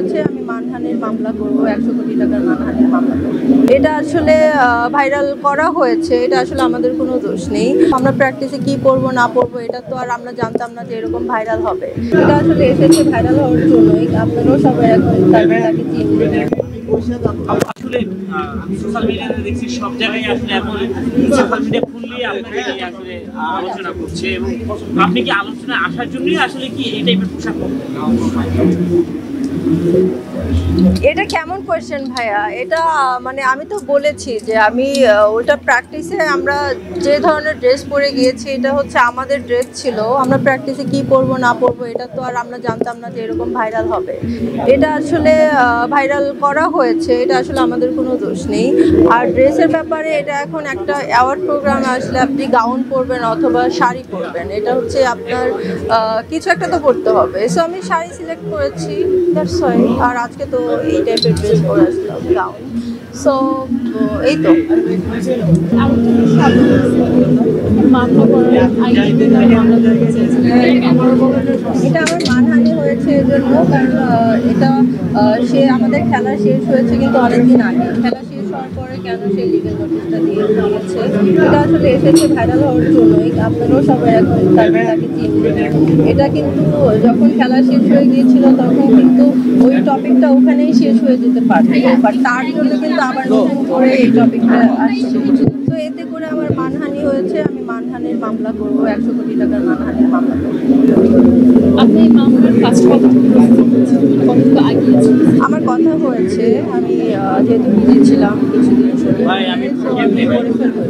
হয়েছে আমি মানহানির মামলা করব, 100 কোটি টাকার মানহানির মামলা করব। এটা আসলে ভাইরাল করা হয়েছে, এটা আসলে আমাদের কোনো দোষ নেই। আমরা প্র্যাকটিসে কি পড়বো না পড়বো এটা তো আর আমরা জানতাম না যে এরকম ভাইরাল হবে। এটা আসলে এসেছে ভাইরাল হওয়ার জন্যই, আপনারাও সবাই এখন তাকে চিনবেন। আসলে সোশ্যাল মিডিয়াতে দেখছি সব জায়গায় আসলে এখন সোশ্যাল মিডিয়া খুললেই আপনাকে নিয়ে আসলে আলোচনা করছে, এবং আপনি কি আলোচনায় আসার জন্যই আসলে কি এই টাইপের পোশাক পরতেন? এটা কেমন কোয়েশ্চেন ভাইয়া? এটা মানে আমি তো বলেছি যে আমি ওটা প্র্যাকটিসে আমরা যে ধরনের ড্রেস পরে গিয়েছি এটা হচ্ছে আমাদের ড্রেস ছিল। আমরা প্র্যাকটিসে কি পরবো না পরবো এটা তো আর আমরা জানতাম না যে এরকম ভাইরাল হবে। এটা আসলে ভাইরাল করা হয়েছে, এটা আসলে আমাদের কোনো দোষ নেই। আর ড্রেসের ব্যাপারে এটা এখন একটা অ্যাওয়ার্ড প্রোগ্রামে আসলে আপনি গাউন পরবেন অথবা শাড়ি পরবেন, এটা হচ্ছে আপনার কিছু একটা তো পরতে হবে। সো আমি শাড়ি সিলেক্ট করেছি, দ্যাটস ওয়াই। আর আজকে তো এই টাইপের ড্রেস পরে আসলাম, গাউন। সো এই তো এটা আমার মানহানি হয়েছে এই জন্য, কারণ এটা সে আমাদের খেলা শেষ হয়েছে কিন্তু অনেকদিন আগে। খেলা শেষ হওয়ার পরে কেন সে লিগেল নোটিশটা দিয়েছে, এটা আসলে এসেছে ভাইরাল হওয়ার জন্যই। আপনারাও সবাই এখন তাকে চিনবেন। এটা কিন্তু যখন খেলা শেষ হয়ে গিয়েছিল তখন কিন্তু ওই টপিকটা ওখানেই শেষ হয়ে যেতে পারতো, বাট তার জন্য কিন্তু আবার নতুন করে এই টপিকটা আসছে। তো এতে করে আমার মানহানি হয়েছে, আমি মানহানির মামলা করব, 100 কোটি টাকার মানহানির মামলা করব। আপনি মামলার ফার্স্ট আমার কথা হয়েছে, আমি যেহেতু বিজি ছিলাম কিছুদিন ভাই আমি করে ফেলবো।